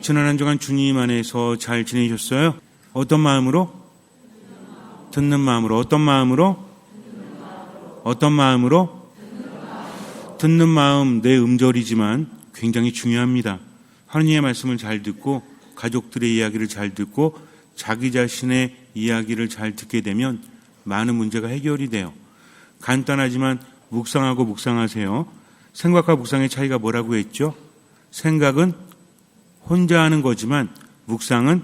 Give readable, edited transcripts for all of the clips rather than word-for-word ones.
지난 한 주간 주님 안에서 잘 지내셨어요? 어떤 마음으로? 듣는 마음으로. 어떤 마음으로? 어떤 마음으로? 듣는 마음, 내 음절이지만 굉장히 중요합니다. 하느님의 말씀을 잘 듣고 가족들의 이야기를 잘 듣고 자기 자신의 이야기를 잘 듣게 되면 많은 문제가 해결이 돼요. 간단하지만 묵상하고 묵상하세요. 생각과 묵상의 차이가 뭐라고 했죠? 생각은 혼자 하는 거지만 묵상은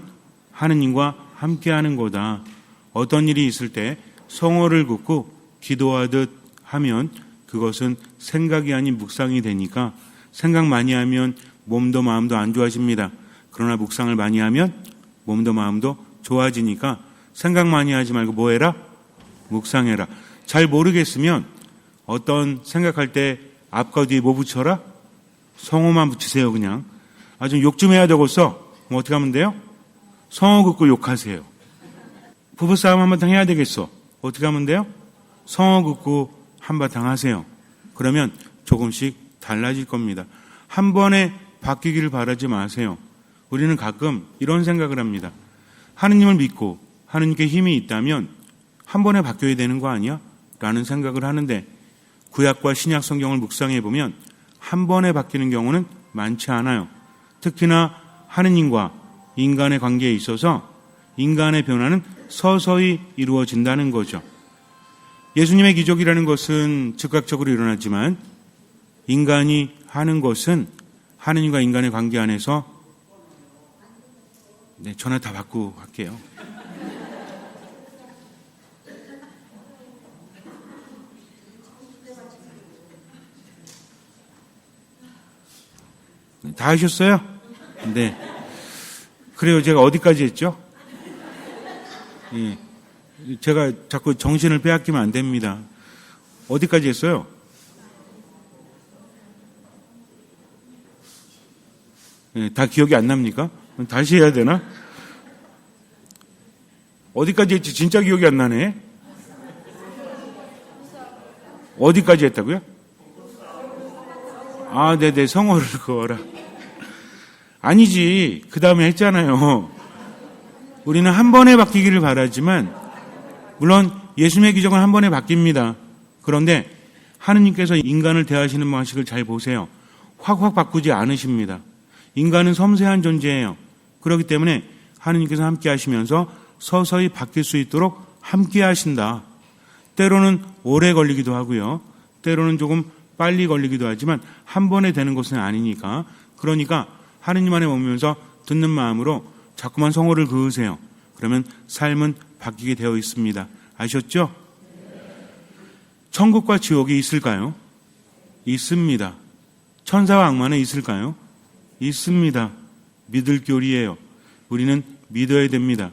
하느님과 함께 하는 거다. 어떤 일이 있을 때 성호를 긋고 기도하듯 하면 그것은 생각이 아닌 묵상이 되니까 생각 많이 하면 몸도 마음도 안 좋아집니다. 그러나 묵상을 많이 하면 몸도 마음도 좋아지니까 생각 많이 하지 말고 뭐 해라? 묵상해라. 잘 모르겠으면 어떤 생각할 때 앞과 뒤에 뭐 붙여라? 성호만 붙이세요. 그냥. 좀 욕 좀 해야 되겠어. 그럼 어떻게 하면 돼요? 성호 긋고 욕하세요. 부부싸움 한바탕 해야 되겠어. 어떻게 하면 돼요? 성호 긋고 한바탕 하세요. 그러면 조금씩 달라질 겁니다. 한 번에 바뀌기를 바라지 마세요. 우리는 가끔 이런 생각을 합니다. 하느님을 믿고 하느님께 힘이 있다면 한 번에 바뀌어야 되는 거 아니야? 라는 생각을 하는데 구약과 신약 성경을 묵상해 보면 한 번에 바뀌는 경우는 많지 않아요. 특히나 하느님과 인간의 관계에 있어서 인간의 변화는 서서히 이루어진다는 거죠. 예수님의 기적이라는 것은 즉각적으로 일어나지만 인간이 하는 것은 하느님과 인간의 관계 안에서 전화 다 받고 할게요. 다 하셨어요? 네. 그래요. 제가 어디까지 했죠? 예. 제가 자꾸 정신을 빼앗기면 안 됩니다. 어디까지 했어요? 예, 다 기억이 안 납니까? 다시 해야 되나? 어디까지 했지? 진짜 기억이 안 나네. 어디까지 했다고요? 네네. 성호를 그어라. 아니지. 그 다음에 했잖아요. 우리는 한 번에 바뀌기를 바라지만 물론 예수님의 기적은 한 번에 바뀝니다. 그런데 하느님께서 인간을 대하시는 방식을 잘 보세요. 확확 바꾸지 않으십니다. 인간은 섬세한 존재예요. 그렇기 때문에 하느님께서 함께 하시면서 서서히 바뀔 수 있도록 함께 하신다. 때로는 오래 걸리기도 하고요. 때로는 조금 빨리 걸리기도 하지만 한 번에 되는 것은 아니니까 그러니까 하느님 안에 머물면서 듣는 마음으로 자꾸만 성호를 그으세요. 그러면 삶은 바뀌게 되어 있습니다. 아셨죠? 천국과 지옥이 있을까요? 있습니다. 천사와 악마는 있을까요? 있습니다. 믿을 교리예요. 우리는 믿어야 됩니다.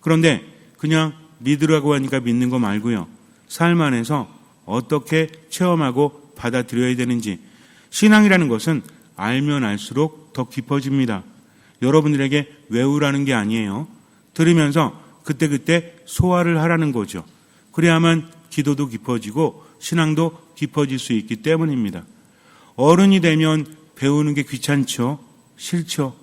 그런데 그냥 믿으라고 하니까 믿는 거 말고요. 삶 안에서 어떻게 체험하고 받아들여야 되는지. 신앙이라는 것은 알면 알수록 더 깊어집니다. 여러분들에게 외우라는 게 아니에요. 들으면서 그때그때 소화를 하라는 거죠. 그래야만 기도도 깊어지고 신앙도 깊어질 수 있기 때문입니다. 어른이 되면 배우는 게 귀찮죠. 싫죠.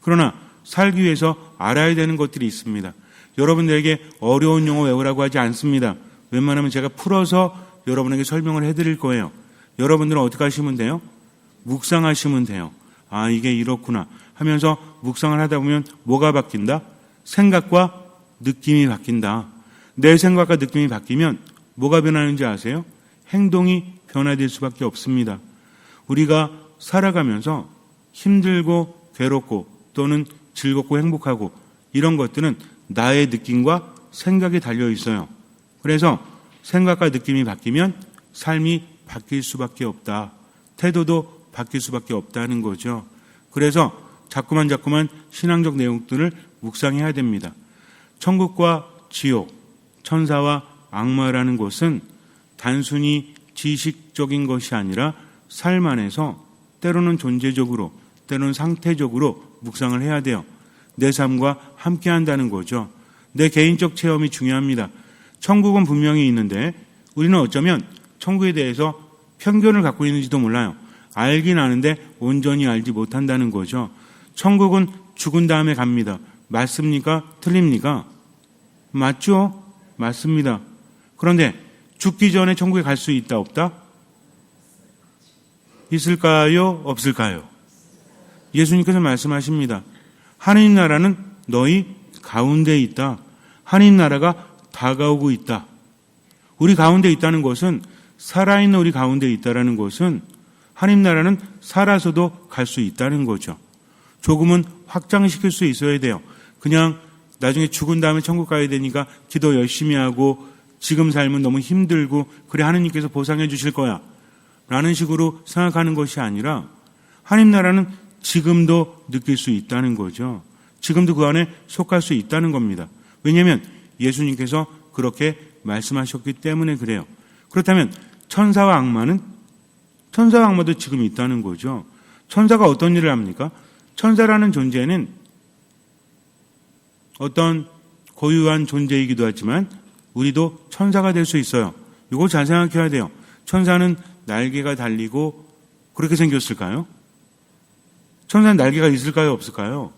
그러나 살기 위해서 알아야 되는 것들이 있습니다. 여러분들에게 어려운 용어 외우라고 하지 않습니다. 웬만하면 제가 풀어서 여러분에게 설명을 해드릴 거예요. 여러분들은 어떻게 하시면 돼요? 묵상하시면 돼요. 이게 이렇구나 하면서 묵상을 하다 보면 뭐가 바뀐다? 생각과 느낌이 바뀐다. 내 생각과 느낌이 바뀌면 뭐가 변하는지 아세요? 행동이 변화될 수밖에 없습니다. 우리가 살아가면서 힘들고 괴롭고 또는 즐겁고 행복하고 이런 것들은 나의 느낌과 생각이 달려 있어요. 그래서 생각과 느낌이 바뀌면 삶이 바뀔 수밖에 없다. 태도도 바뀔 수밖에 없다는 거죠. 그래서 자꾸만 신앙적 내용들을 묵상해야 됩니다. 천국과 지옥, 천사와 악마라는 것은 단순히 지식적인 것이 아니라 삶 안에서 때로는 존재적으로, 때로는 상태적으로 묵상을 해야 돼요. 내 삶과 함께 한다는 거죠. 내 개인적 체험이 중요합니다. 천국은 분명히 있는데 우리는 어쩌면 천국에 대해서 편견을 갖고 있는지도 몰라요. 알긴 아는데 온전히 알지 못한다는 거죠. 천국은 죽은 다음에 갑니다. 맞습니까? 틀립니까? 맞죠? 맞습니다. 그런데 죽기 전에 천국에 갈 수 있다, 없다? 있을까요? 없을까요? 예수님께서 말씀하십니다. 하느님 나라는 너희 가운데 있다. 하느님 나라가 다가오고 있다. 우리 가운데 있다는 것은, 살아있는 우리 가운데 있다는 것은 하느님 나라는 살아서도 갈 수 있다는 거죠. 조금은 확장시킬 수 있어야 돼요. 그냥 나중에 죽은 다음에 천국 가야 되니까 기도 열심히 하고 지금 삶은 너무 힘들고 그래 하느님께서 보상해 주실 거야 라는 식으로 생각하는 것이 아니라 하느님 나라는 지금도 느낄 수 있다는 거죠. 지금도 그 안에 속할 수 있다는 겁니다. 왜냐하면 예수님께서 그렇게 말씀하셨기 때문에 그래요. 그렇다면 천사와 악마도 지금 있다는 거죠. 천사가 어떤 일을 합니까? 천사라는 존재는 어떤 고유한 존재이기도 하지만 우리도 천사가 될 수 있어요. 이거 잘 생각해야 돼요. 천사는 날개가 달리고 그렇게 생겼을까요? 천사는 날개가 있을까요? 없을까요?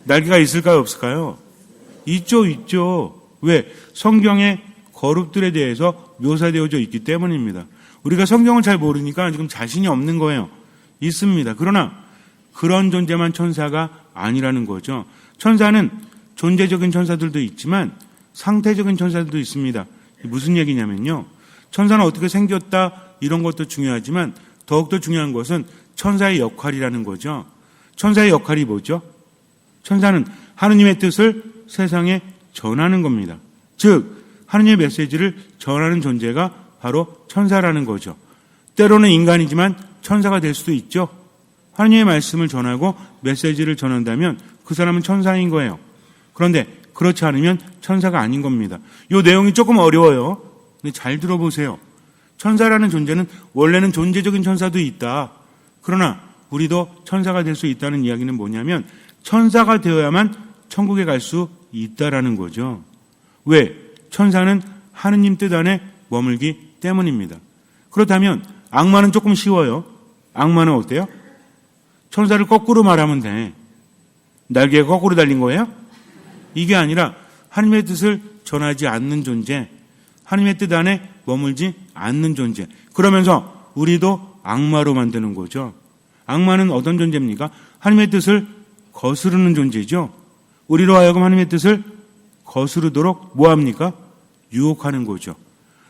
날개가 있을까요? 없을까요? 있죠. 왜? 성경에 거룩들에 대해서 묘사되어져 있기 때문입니다. 우리가 성경을 잘 모르니까 지금 자신이 없는 거예요. 있습니다. 그러나 그런 존재만 천사가 아니라는 거죠. 천사는 존재적인 천사들도 있지만 상태적인 천사들도 있습니다. 무슨 얘기냐면요. 천사는 어떻게 생겼다 이런 것도 중요하지만 더욱더 중요한 것은 천사의 역할이라는 거죠. 천사의 역할이 뭐죠? 천사는 하느님의 뜻을 세상에 전하는 겁니다. 즉 하느님의 메시지를 전하는 존재가 바로 천사라는 거죠. 때로는 인간이지만 천사가 될 수도 있죠. 하느님의 말씀을 전하고 메시지를 전한다면 그 사람은 천사인 거예요. 그런데 그렇지 않으면 천사가 아닌 겁니다. 이 내용이 조금 어려워요. 근데 잘 들어보세요. 천사라는 존재는 원래는 존재적인 천사도 있다. 그러나 우리도 천사가 될 수 있다는 이야기는 뭐냐면 천사가 되어야만 천국에 갈 수 있다라는 거죠. 왜? 천사는 하느님 뜻 안에 머물기 때문입니다. 그렇다면 악마는 조금 쉬워요. 악마는 어때요? 천사를 거꾸로 말하면 돼. 날개가 거꾸로 달린 거예요? 이게 아니라 하나님의 뜻을 전하지 않는 존재, 하나님의 뜻 안에 머물지 않는 존재. 그러면서 우리도 악마로 만드는 거죠. 악마는 어떤 존재입니까? 하나님의 뜻을 거스르는 존재죠. 우리로 하여금 하나님의 뜻을 거스르도록 뭐합니까? 유혹하는 거죠.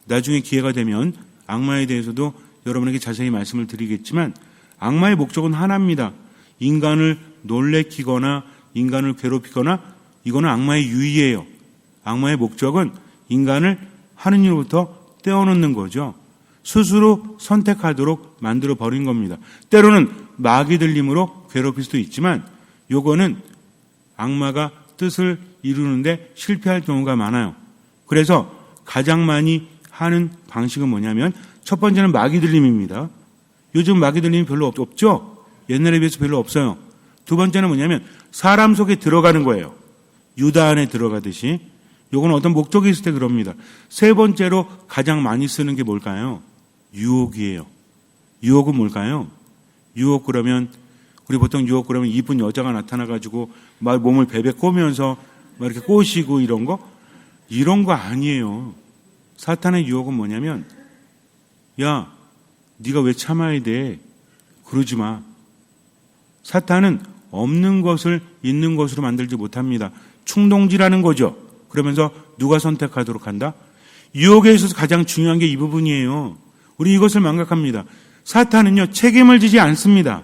나중에 기회가 되면 악마에 대해서도 여러분에게 자세히 말씀을 드리겠지만 악마의 목적은 하나입니다. 인간을 놀래키거나 인간을 괴롭히거나 이거는 악마의 유의예요. 악마의 목적은 인간을 하느님으로부터 떼어놓는 거죠. 스스로 선택하도록 만들어 버린 겁니다. 때로는 마귀 들림으로 괴롭힐 수도 있지만 요거는 악마가 뜻을 이루는데 실패할 경우가 많아요. 그래서 가장 많이 하는 방식은 뭐냐면 첫 번째는 마귀 들림입니다. 요즘 마귀 들림이 별로 없죠? 옛날에 비해서 별로 없어요. 두 번째는 뭐냐면 사람 속에 들어가는 거예요. 유다 안에 들어가듯이. 요건 어떤 목적이 있을 때 그럽니다. 세 번째로 가장 많이 쓰는 게 뭘까요? 유혹이에요. 유혹은 뭘까요? 유혹 그러면 우리 보통 유혹 그러면 이쁜 여자가 나타나가지고 막 몸을 베베 꼬면서 막 이렇게 꼬시고 이런 거 아니에요. 사탄의 유혹은 뭐냐면 야, 네가 왜 참아야 돼? 그러지 마. 사탄은 없는 것을 있는 것으로 만들지 못합니다. 충동질하는 거죠. 그러면서 누가 선택하도록 한다? 유혹에 있어서 가장 중요한 게 이 부분이에요. 우리 이것을 망각합니다. 사탄은요, 책임을 지지 않습니다.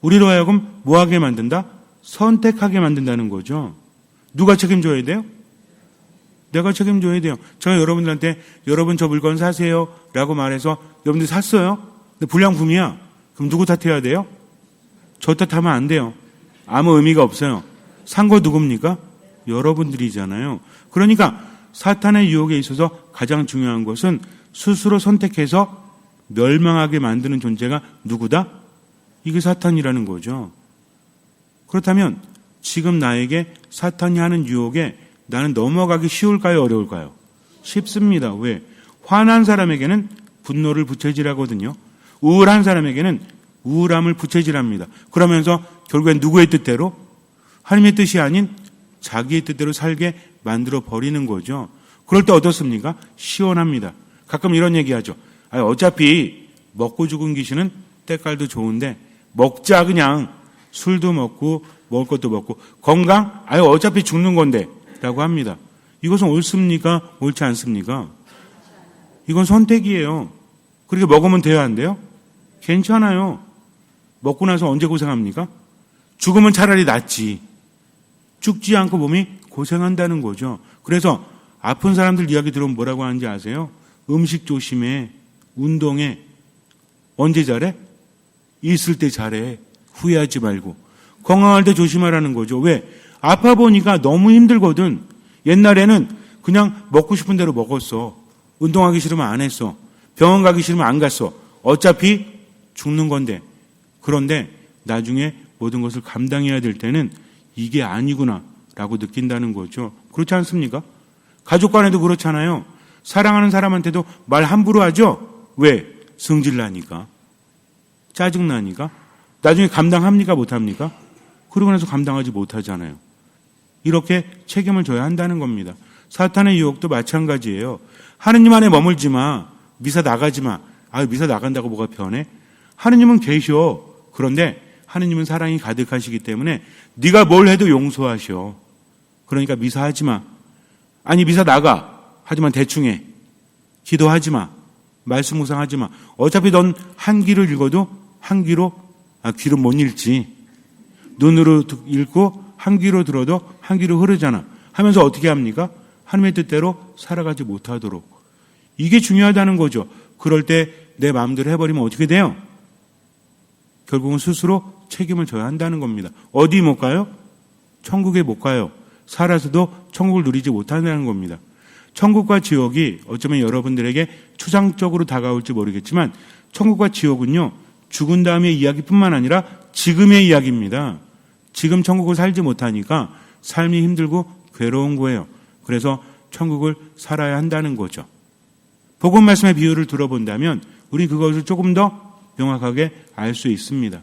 우리로 하여금 뭐하게 만든다? 선택하게 만든다는 거죠. 누가 책임져야 돼요? 내가 책임져야 돼요. 제가 여러분들한테 여러분 저 물건 사세요 라고 말해서 여러분들이 샀어요. 근데 불량품이야. 그럼 누구 탓해야 돼요? 저 탓하면 안 돼요. 아무 의미가 없어요. 산 거 누굽니까? 여러분들이잖아요. 그러니까 사탄의 유혹에 있어서 가장 중요한 것은 스스로 선택해서 멸망하게 만드는 존재가 누구다? 이게 사탄이라는 거죠. 그렇다면 지금 나에게 사탄이 하는 유혹에 나는 넘어가기 쉬울까요? 어려울까요? 쉽습니다. 왜? 화난 사람에게는 분노를 부채질하거든요. 우울한 사람에게는 우울함을 부채질합니다. 그러면서 결국엔 누구의 뜻대로? 하나님의 뜻이 아닌 자기의 뜻대로 살게 만들어 버리는 거죠. 그럴 때 어떻습니까? 시원합니다. 가끔 이런 얘기하죠. 어차피 먹고 죽은 귀신은 때깔도 좋은데 먹자 그냥. 술도 먹고 먹을 것도 먹고 건강? 어차피 죽는 건데 라고 합니다. 이것은 옳습니까? 옳지 않습니까? 이건 선택이에요. 그렇게 먹으면 돼요, 안 돼요? 괜찮아요. 먹고 나서 언제 고생합니까? 죽으면 차라리 낫지. 죽지 않고 몸이 고생한다는 거죠. 그래서 아픈 사람들 이야기 들으면 뭐라고 하는지 아세요? 음식 조심해. 운동해. 언제 잘해? 있을 때 잘해. 후회하지 말고. 건강할 때 조심하라는 거죠. 왜? 아파 보니까 너무 힘들거든. 옛날에는 그냥 먹고 싶은 대로 먹었어. 운동하기 싫으면 안 했어. 병원 가기 싫으면 안 갔어. 어차피 죽는 건데. 그런데 나중에 모든 것을 감당해야 될 때는 이게 아니구나 라고 느낀다는 거죠. 그렇지 않습니까? 가족 간에도 그렇잖아요. 사랑하는 사람한테도 말 함부로 하죠. 왜? 승질나니까. 짜증나니까. 나중에 감당합니까? 못합니까? 그러고 나서 감당하지 못하잖아요. 이렇게 책임을 져야 한다는 겁니다. 사탄의 유혹도 마찬가지예요. 하느님 안에 머물지 마. 미사 나가지 마. 미사 나간다고 뭐가 변해? 하느님은 계셔. 그런데 하느님은 사랑이 가득하시기 때문에 네가 뭘 해도 용서하셔. 그러니까 미사하지 마. 미사 나가. 하지만 대충 해. 기도하지 마. 말씀 묵상하지 마. 어차피 넌 한 귀를 읽어도 한 귀로 귀로 못 읽지. 눈으로 읽고 한 귀로 들어도 한 귀로 흐르잖아. 하면서 어떻게 합니까? 하나님의 뜻대로 살아가지 못하도록. 이게 중요하다는 거죠. 그럴 때 내 마음대로 해버리면 어떻게 돼요? 결국은 스스로 책임을 져야 한다는 겁니다. 어디 못 가요? 천국에 못 가요. 살아서도 천국을 누리지 못한다는 겁니다. 천국과 지옥이 어쩌면 여러분들에게 추상적으로 다가올지 모르겠지만 천국과 지옥은요, 죽은 다음의 이야기뿐만 아니라 지금의 이야기입니다. 지금 천국을 살지 못하니까 삶이 힘들고 괴로운 거예요. 그래서 천국을 살아야 한다는 거죠. 복음 말씀의 비유를 들어본다면 우리 그것을 조금 더 명확하게 알 수 있습니다.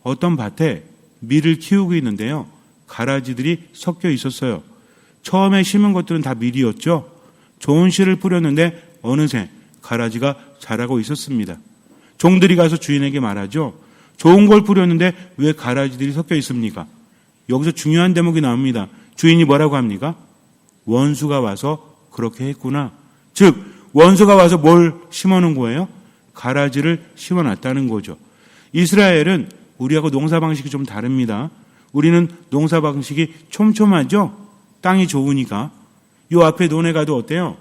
어떤 밭에 밀을 키우고 있는데요. 가라지들이 섞여 있었어요. 처음에 심은 것들은 다 밀이었죠. 좋은 씨를 뿌렸는데 어느새 가라지가 자라고 있었습니다. 종들이 가서 주인에게 말하죠. 좋은 걸 뿌렸는데 왜 가라지들이 섞여 있습니까? 여기서 중요한 대목이 나옵니다. 주인이 뭐라고 합니까? 원수가 와서 그렇게 했구나. 즉 원수가 와서 뭘 심어놓은 거예요? 가라지를 심어놨다는 거죠. 이스라엘은 우리하고 농사 방식이 좀 다릅니다. 우리는 농사 방식이 촘촘하죠. 땅이 좋으니까. 요 앞에 논에 가도 어때요?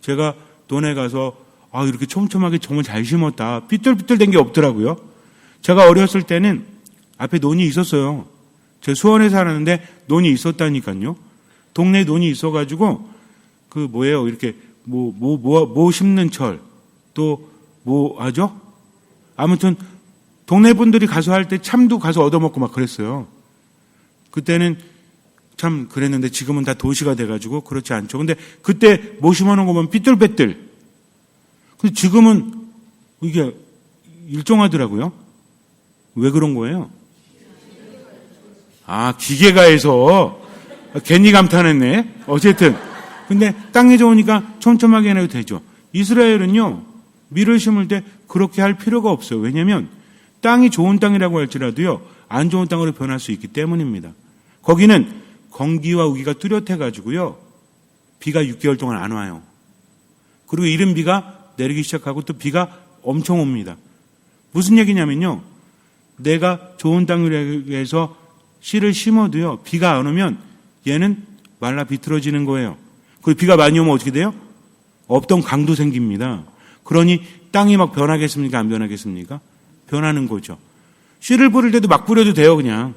제가 논에 가서 이렇게 촘촘하게 정말 잘 심었다. 삐뚤삐뚤된 게 없더라고요. 제가 어렸을 때는 앞에 논이 있었어요. 제가 수원에 살았는데 논이 있었다니까요. 동네에 논이 있어가지고 이렇게 뭐 심는 철 또 뭐 하죠? 아무튼 동네 분들이 가서 할 때 참도 가서 얻어먹고 막 그랬어요. 그때는 참 그랬는데 지금은 다 도시가 돼가지고 그렇지 않죠. 근데 그때 뭐 심어놓은 거 보면 삐뚤빼뚤. 근데 지금은 이게 일정하더라고요. 왜 그런 거예요? 기계가 해서 괜히 감탄했네. 어쨌든 근데 땅이 좋으니까 촘촘하게 해도 되죠. 이스라엘은요, 밀을 심을 때 그렇게 할 필요가 없어요. 왜냐하면 땅이 좋은 땅이라고 할지라도요, 안 좋은 땅으로 변할 수 있기 때문입니다. 거기는 건기와 우기가 뚜렷해가지고요, 비가 6개월 동안 안 와요. 그리고 이른 비가 내리기 시작하고 또 비가 엄청 옵니다. 무슨 얘기냐면요, 내가 좋은 땅을 위해서 씨를 심어도요, 비가 안 오면 얘는 말라 비틀어지는 거예요. 그리고 비가 많이 오면 어떻게 돼요? 없던 강도 생깁니다. 그러니 땅이 막 변하겠습니까? 안 변하겠습니까? 변하는 거죠. 씨를 뿌릴 때도 막 뿌려도 돼요, 그냥.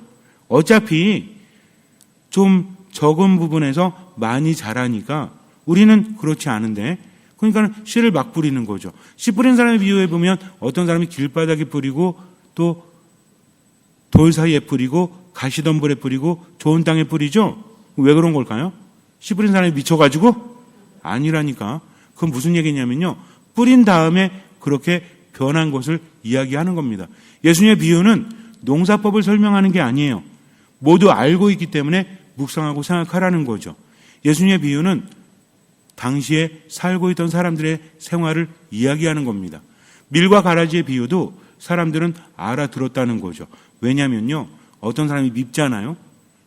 어차피 좀 적은 부분에서 많이 자라니까 우리는 그렇지 않은데, 그러니까 씨를 막 뿌리는 거죠. 씨 뿌린 사람에 비유해 보면 어떤 사람이 길바닥에 뿌리고 또 돌 사이에 뿌리고 가시덤불에 뿌리고 좋은 땅에 뿌리죠. 왜 그런 걸까요? 씨 뿌린 사람이 미쳐가지고? 아니라니까. 그건 무슨 얘기냐면요, 뿌린 다음에 그렇게 변한 것을 이야기하는 겁니다. 예수님의 비유는 농사법을 설명하는 게 아니에요. 모두 알고 있기 때문에 묵상하고 생각하라는 거죠. 예수님의 비유는 당시에 살고 있던 사람들의 생활을 이야기하는 겁니다. 밀과 가라지의 비유도 사람들은 알아들었다는 거죠. 왜냐면요, 어떤 사람이 밉잖아요.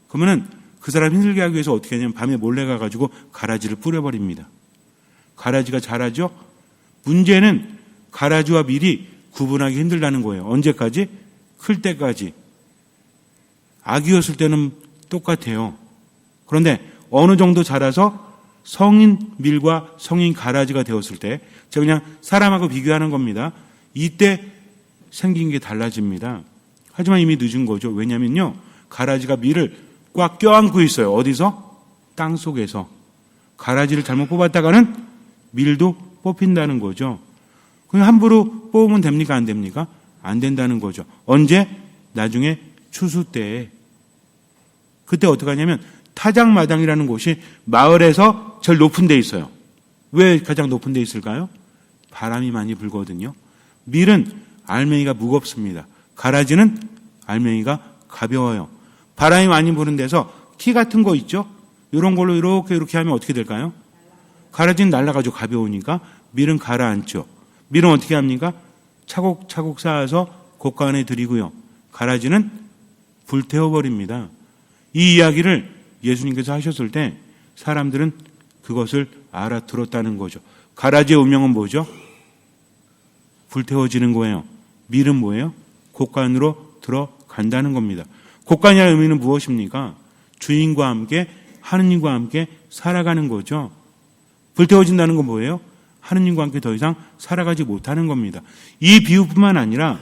그러면은 그 사람 힘들게 하기 위해서 어떻게 하냐면 밤에 몰래 가가지고 가라지를 뿌려버립니다. 가라지가 자라죠? 문제는 가라지와 밀이 구분하기 힘들다는 거예요. 언제까지? 클 때까지. 아기였을 때는 똑같아요. 그런데 어느 정도 자라서 성인 밀과 성인 가라지가 되었을 때, 제가 그냥 사람하고 비교하는 겁니다. 이때 생긴 게 달라집니다. 하지만 이미 늦은 거죠. 왜냐면요, 가라지가 밀을 꽉 껴안고 있어요. 어디서? 땅 속에서. 가라지를 잘못 뽑았다가는 밀도 뽑힌다는 거죠. 그냥 함부로 뽑으면 됩니까? 안 됩니까? 안 된다는 거죠. 언제? 나중에 추수 때에. 그때 어떻게 하냐면 타작마당이라는 곳이 마을에서 제일 높은 데 있어요. 왜 가장 높은 데 있을까요? 바람이 많이 불거든요. 밀은 알맹이가 무겁습니다. 가라지는 알맹이가 가벼워요. 바람이 많이 부는 데서 키 같은 거 있죠? 이런 걸로 이렇게 하면 어떻게 될까요? 가라지는 날아가지고 가벼우니까 밀은 가라앉죠. 밀은 어떻게 합니까? 차곡차곡 쌓아서 곳간에 들이고요. 가라지는 불태워버립니다. 이 이야기를 예수님께서 하셨을 때 사람들은 그것을 알아들었다는 거죠. 가라지의 운명은 뭐죠? 불태워지는 거예요. 밀은 뭐예요? 곳간으로 들어간다는 겁니다. 곳간이라는 의미는 무엇입니까? 주인과 함께, 하느님과 함께 살아가는 거죠. 불태워진다는 건 뭐예요? 하느님과 함께 더 이상 살아가지 못하는 겁니다. 이 비유뿐만 아니라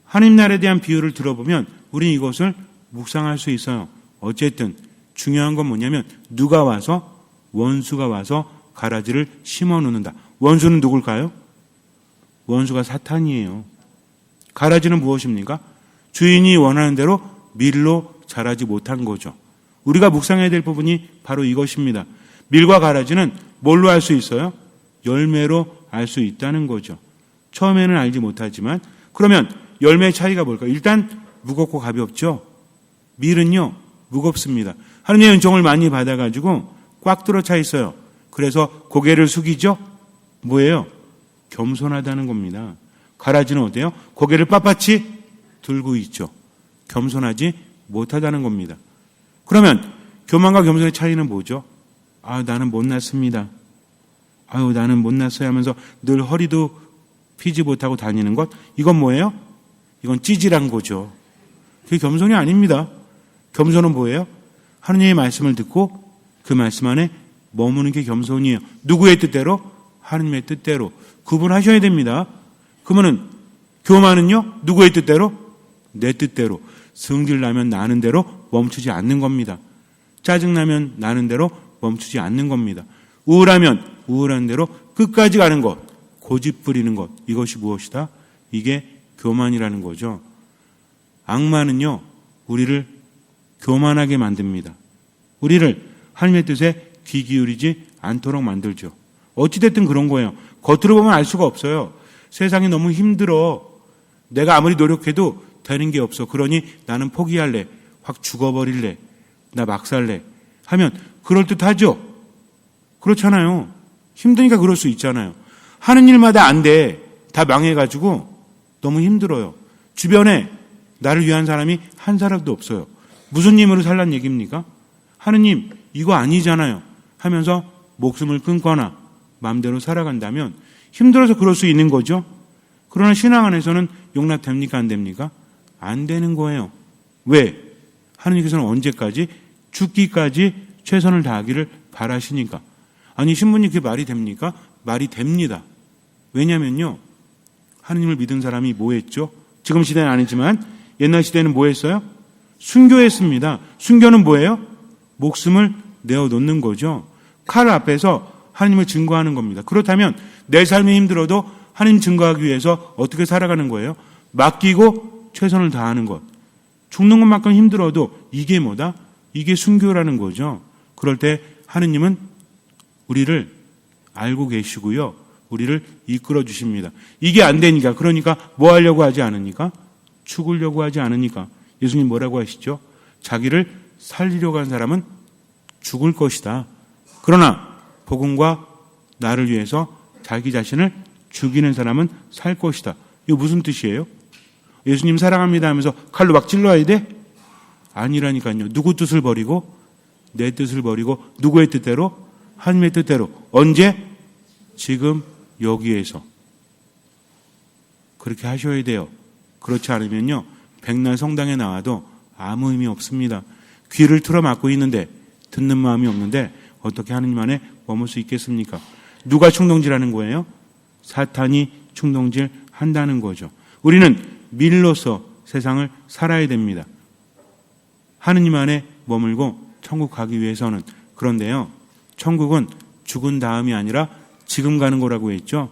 하느님 나라에 대한 비유를 들어보면 우리는 이것을 묵상할 수 있어요. 어쨌든 중요한 건 뭐냐면 누가 와서, 원수가 와서 가라지를 심어 놓는다. 원수는 누굴까요? 원수가 사탄이에요. 가라지는 무엇입니까? 주인이 원하는 대로 밀로 자라지 못한 거죠. 우리가 묵상해야 될 부분이 바로 이것입니다. 밀과 가라지는 뭘로 알 수 있어요? 열매로 알 수 있다는 거죠. 처음에는 알지 못하지만, 그러면 열매의 차이가 뭘까요? 일단 무겁고 가볍죠. 밀은요 무겁습니다. 하느님의 은총을 많이 받아가지고 꽉 들어차 있어요. 그래서 고개를 숙이죠. 뭐예요? 겸손하다는 겁니다. 가라지는 어때요? 고개를 빳빳이 들고 있죠. 겸손하지 못하다는 겁니다. 그러면 교만과 겸손의 차이는 뭐죠? 나는 못났습니다. 나는 못났어요 하면서 늘 허리도 피지 못하고 다니는 것, 이건 뭐예요? 이건 찌질한 거죠. 그게 겸손이 아닙니다. 겸손은 뭐예요? 하느님의 말씀을 듣고 그 말씀 안에 머무는 게 겸손이에요. 누구의 뜻대로? 하느님의 뜻대로. 구분하셔야 됩니다. 그러면은 교만은요? 누구의 뜻대로? 내 뜻대로. 승질나면 나는 대로 멈추지 않는 겁니다. 짜증나면 나는 대로 멈추지 않는 겁니다. 우울하면 우울한 대로 끝까지 가는 것, 고집 부리는 것, 이것이 무엇이다? 이게 교만이라는 거죠. 악마는요, 우리를 교만하게 만듭니다. 우리를 하나님의 뜻에 귀 기울이지 않도록 만들죠. 어찌됐든 그런 거예요. 겉으로 보면 알 수가 없어요. 세상이 너무 힘들어. 내가 아무리 노력해도 되는 게 없어. 그러니 나는 포기할래. 확 죽어버릴래. 나 막 살래. 하면 그럴듯하죠? 그렇잖아요. 힘드니까 그럴 수 있잖아요. 하는 일마다 안 돼. 다 망해가지고 너무 힘들어요. 주변에 나를 위한 사람이 한 사람도 없어요. 무슨 힘으로 살란 얘기입니까? 하느님, 이거 아니잖아요. 하면서 목숨을 끊거나 마음대로 살아간다면 힘들어서 그럴 수 있는 거죠. 그러나 신앙 안에서는 용납됩니까? 안 됩니까? 안 되는 거예요. 왜? 하느님께서는 언제까지? 죽기까지 최선을 다하기를 바라시니까. 아니, 신부님 그게 말이 됩니까? 말이 됩니다. 왜냐면요, 하느님을 믿은 사람이 뭐 했죠? 지금 시대는 아니지만 옛날 시대는 뭐 했어요? 순교했습니다. 순교는 뭐예요? 목숨을 내어놓는 거죠. 칼 앞에서 하느님을 증거하는 겁니다. 그렇다면 내 삶이 힘들어도 하느님 증거하기 위해서 어떻게 살아가는 거예요? 맡기고 최선을 다하는 것. 죽는 것만큼 힘들어도 이게 뭐다? 이게 순교라는 거죠. 그럴 때 하느님은 우리를 알고 계시고요. 우리를 이끌어 주십니다. 이게 안 되니까, 그러니까 뭐 하려고 하지 않으니까? 죽으려고 하지 않으니까. 예수님 뭐라고 하시죠? 자기를 살리려고 하는 사람은 죽을 것이다. 그러나 복음과 나를 위해서 자기 자신을 죽이는 사람은 살 것이다. 이거 무슨 뜻이에요? 예수님 사랑합니다 하면서 칼로 막 찔러야 돼? 아니라니까요. 누구 뜻을 버리고? 내 뜻을 버리고 누구의 뜻대로? 하나님의 뜻대로. 언제? 지금 여기에서. 그렇게 하셔야 돼요. 그렇지 않으면요, 백날 성당에 나와도 아무 의미 없습니다. 귀를 틀어 막고 있는데 듣는 마음이 없는데 어떻게 하느님 안에 머물 수 있겠습니까? 누가 충동질하는 거예요? 사탄이 충동질 한다는 거죠. 우리는 밀로서 세상을 살아야 됩니다. 하느님 안에 머물고 천국 가기 위해서는. 그런데요, 천국은 죽은 다음이 아니라 지금 가는 거라고 했죠.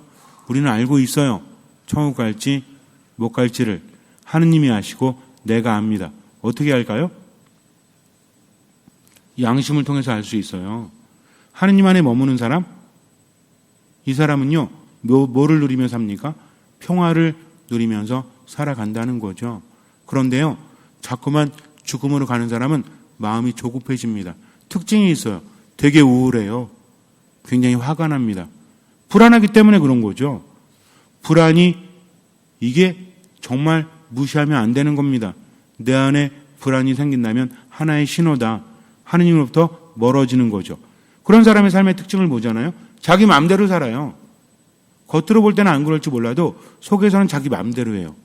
우리는 알고 있어요. 천국 갈지 못 갈지를 하느님이 아시고 내가 압니다. 어떻게 할까요? 양심을 통해서 알 수 있어요. 하느님 안에 머무는 사람, 이 사람은요, 뭐를 누리며 삽니까? 평화를 누리면서 살아간다는 거죠. 그런데요, 자꾸만 죽음으로 가는 사람은 마음이 조급해집니다. 특징이 있어요. 되게 우울해요. 굉장히 화가 납니다. 불안하기 때문에 그런 거죠. 불안이, 이게 정말 무시하면 안 되는 겁니다. 내 안에 불안이 생긴다면 하나의 신호다. 하느님으로부터 멀어지는 거죠. 그런 사람의 삶의 특징을 보잖아요. 자기 마음대로 살아요. 겉으로 볼 때는 안 그럴지 몰라도 속에서는 자기 마음대로 해요.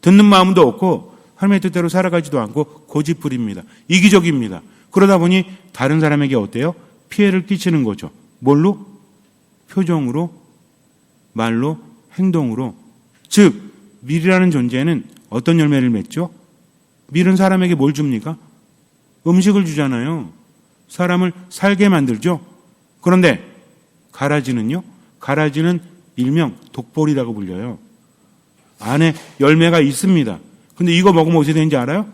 듣는 마음도 없고 하나님의 뜻대로 살아가지도 않고 고집부립니다. 이기적입니다. 그러다 보니 다른 사람에게 어때요? 피해를 끼치는 거죠. 뭘로? 표정으로, 말로, 행동으로. 즉, 밀이라는 존재는 어떤 열매를 맺죠? 밀은 사람에게 뭘 줍니까? 음식을 주잖아요. 사람을 살게 만들죠. 그런데 가라지는요? 가라지는 일명 독보리라고 불려요. 안에 열매가 있습니다. 근데 이거 먹으면 어떻게 되는지 알아요?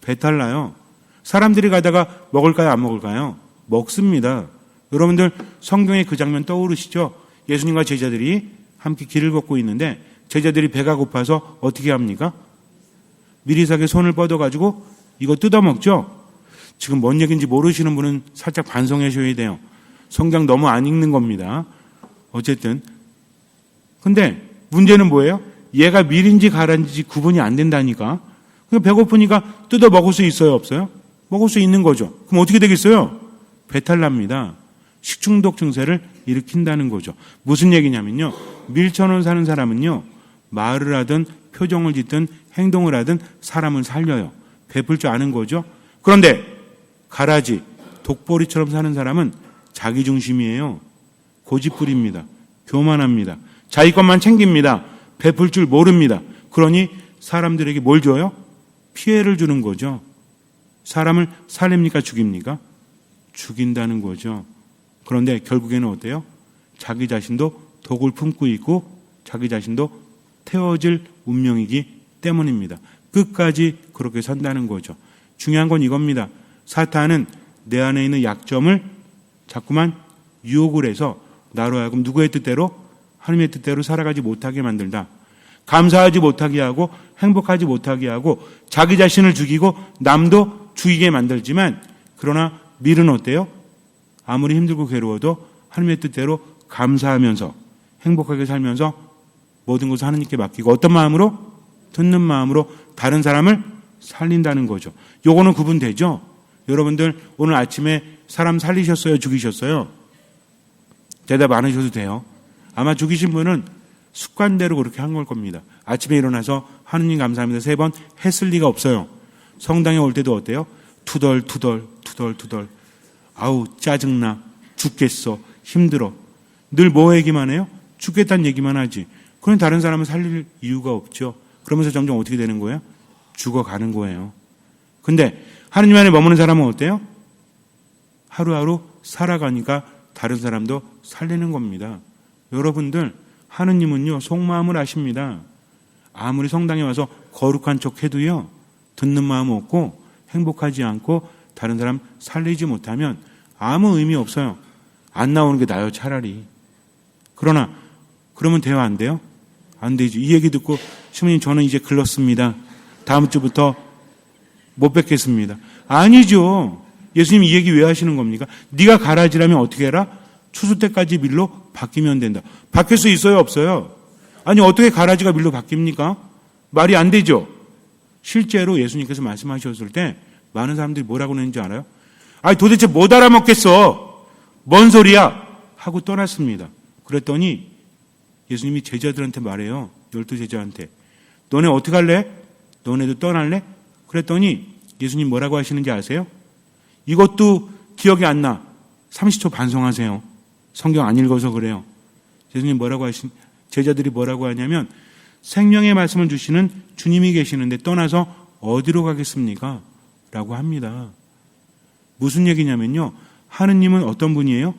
배탈 나요. 사람들이 가다가 먹을까요? 안 먹을까요? 먹습니다. 여러분들 성경에 그 장면 떠오르시죠? 예수님과 제자들이 함께 길을 걷고 있는데 제자들이 배가 고파서 어떻게 합니까? 미리삭에 손을 뻗어가지고 이거 뜯어먹죠? 지금 뭔 얘기인지 모르시는 분은 살짝 반성하셔야 돼요. 성경 너무 안 읽는 겁니다. 어쨌든. 근데 문제는 뭐예요? 얘가 밀인지 가라인지 구분이 안 된다니까. 배고프니까 뜯어 먹을 수 있어요, 없어요? 먹을 수 있는 거죠. 그럼 어떻게 되겠어요? 배탈 납니다. 식중독 증세를 일으킨다는 거죠. 무슨 얘기냐면요, 밀천원 사는 사람은요, 말을 하든 표정을 짓든 행동을 하든 사람을 살려요. 베풀 줄 아는 거죠. 그런데 가라지, 독보리처럼 사는 사람은 자기중심이에요. 고집부립니다. 교만합니다. 자기 것만 챙깁니다. 베풀 줄 모릅니다. 그러니 사람들에게 뭘 줘요? 피해를 주는 거죠. 사람을 살립니까? 죽입니까? 죽인다는 거죠. 그런데 결국에는 어때요? 자기 자신도 독을 품고 있고 자기 자신도 태워질 운명이기 때문입니다. 끝까지 그렇게 산다는 거죠. 중요한 건 이겁니다. 사탄은 내 안에 있는 약점을 자꾸만 유혹을 해서 나로 하여금 누구의 뜻대로? 하나님의 뜻대로 살아가지 못하게 만들다. 감사하지 못하게 하고 행복하지 못하게 하고 자기 자신을 죽이고 남도 죽이게 만들지만, 그러나 밀은 어때요? 아무리 힘들고 괴로워도 하나님의 뜻대로 감사하면서 행복하게 살면서 모든 것을 하나님께 맡기고 어떤 마음으로? 듣는 마음으로 다른 사람을 살린다는 거죠. 요거는 구분되죠? 여러분들 오늘 아침에 사람 살리셨어요? 죽이셨어요? 대답 안 하셔도 돼요. 아마 죽이신 분은 습관대로 그렇게 한 걸 겁니다. 아침에 일어나서 하느님 감사합니다 3번 했을 리가 없어요. 성당에 올 때도 어때요? 투덜투덜. 아우 짜증나. 죽겠어. 힘들어. 늘 뭐 얘기만 해요? 죽겠다는 얘기만 하지. 그럼 다른 사람을 살릴 이유가 없죠. 그러면서 점점 어떻게 되는 거예요? 죽어가는 거예요. 근데 하느님 안에 머무는 사람은 어때요? 하루하루 살아가니까 다른 사람도 살리는 겁니다. 여러분들, 하느님은요 속마음을 아십니다. 아무리 성당에 와서 거룩한 척 해도요, 듣는 마음 없고 행복하지 않고 다른 사람 살리지 못하면 아무 의미 없어요. 안 나오는 게 나아요, 차라리. 그러나 그러면 돼요, 안 돼요? 안 되죠. 이 얘기 듣고 신부님 저는 이제 글렀습니다. 다음 주부터 못 뵙겠습니다. 아니죠. 예수님 이 얘기 왜 하시는 겁니까? 네가 가라지라면 어떻게 해라? 추수 때까지 밀로 바뀌면 된다. 바뀔 수 있어요, 없어요? 아니 어떻게 가라지가 밀로 바뀝니까? 말이 안 되죠. 실제로 예수님께서 말씀하셨을 때 많은 사람들이 뭐라고 했는지 알아요? 아니 도대체 못 알아먹겠어. 뭔 소리야? 하고 떠났습니다. 그랬더니 예수님이 제자들한테 말해요. 12제자한테. 너네 어떻게 할래? 너네도 떠날래? 그랬더니 예수님 뭐라고 하시는지 아세요? 이것도 기억이 안 나. 30초 반성하세요. 성경 안 읽어서 그래요. 예수님 제자들이 뭐라고 하냐면 생명의 말씀을 주시는 주님이 계시는데 떠나서 어디로 가겠습니까? 라고 합니다. 무슨 얘기냐면요. 하느님은 어떤 분이에요?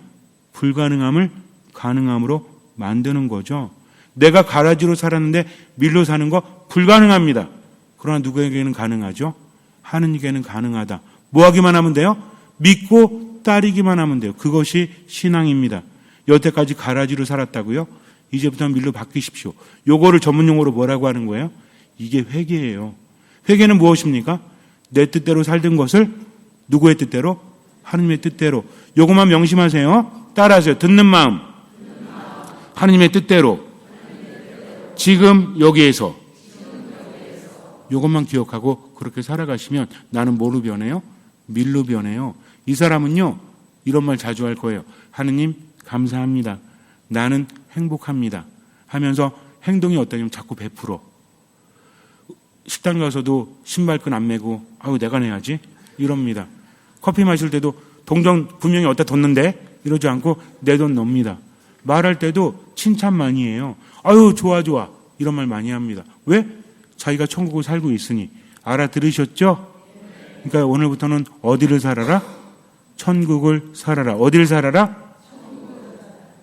불가능함을 가능함으로 만드는 거죠. 내가 가라지로 살았는데 밀로 사는 거 불가능합니다. 그러나 누구에게는 가능하죠? 하느님께는 가능하다. 뭐 하기만 하면 돼요? 믿고 따르기만 하면 돼요. 그것이 신앙입니다. 여태까지 가라지로 살았다고요? 이제부터는 밀로 바뀌십시오. 요거를 전문용어로 뭐라고 하는 거예요? 이게 회개예요. 회개는 무엇입니까? 내 뜻대로 살던 것을 누구의 뜻대로? 하느님의 뜻대로. 요것만 명심하세요. 따라하세요. 듣는 마음. 하느님의 뜻대로. 지금 여기에서. 요것만 기억하고 그렇게 살아가시면 나는 뭐로 변해요? 밀로 변해요. 이 사람은요. 이런 말 자주 할 거예요. 하느님 감사합니다. 나는 행복합니다. 하면서 행동이 어떠냐면 자꾸 베풀어. 식당 가서도 신발끈 안 매고 아유 내가 내야지 이럽니다. 커피 마실 때도 동전 분명히 어디다 뒀는데 이러지 않고 내 돈 넣습니다. 말할 때도 칭찬 많이 해요. 아유 좋아 이런 말 많이 합니다. 왜? 자기가 천국을 살고 있으니. 알아들으셨죠? 그러니까 오늘부터는 어디를 살아라? 천국을 살아라. 어디를 살아라?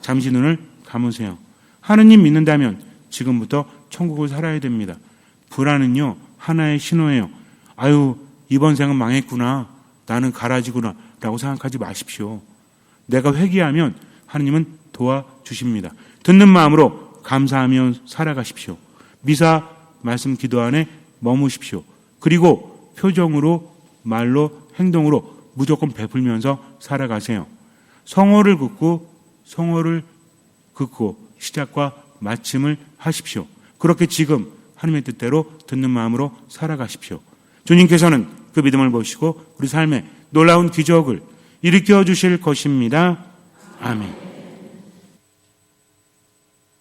잠시 눈을 감으세요. 하느님 믿는다면 지금부터 천국을 살아야 됩니다. 불안은요 하나의 신호예요. 아유 이번 생은 망했구나. 나는 가라지구나 라고 생각하지 마십시오. 내가 회개하면 하느님은 도와주십니다. 듣는 마음으로 감사하며 살아가십시오. 미사 말씀 기도 안에 머무십시오. 그리고 표정으로 말로 행동으로 무조건 베풀면서 살아가세요. 성호를 긋고 시작과 마침을 하십시오. 그렇게 지금 하나님의 뜻대로 듣는 마음으로 살아가십시오. 주님께서는 그 믿음을 보시고 우리 삶에 놀라운 기적을 일으켜 주실 것입니다. 아멘.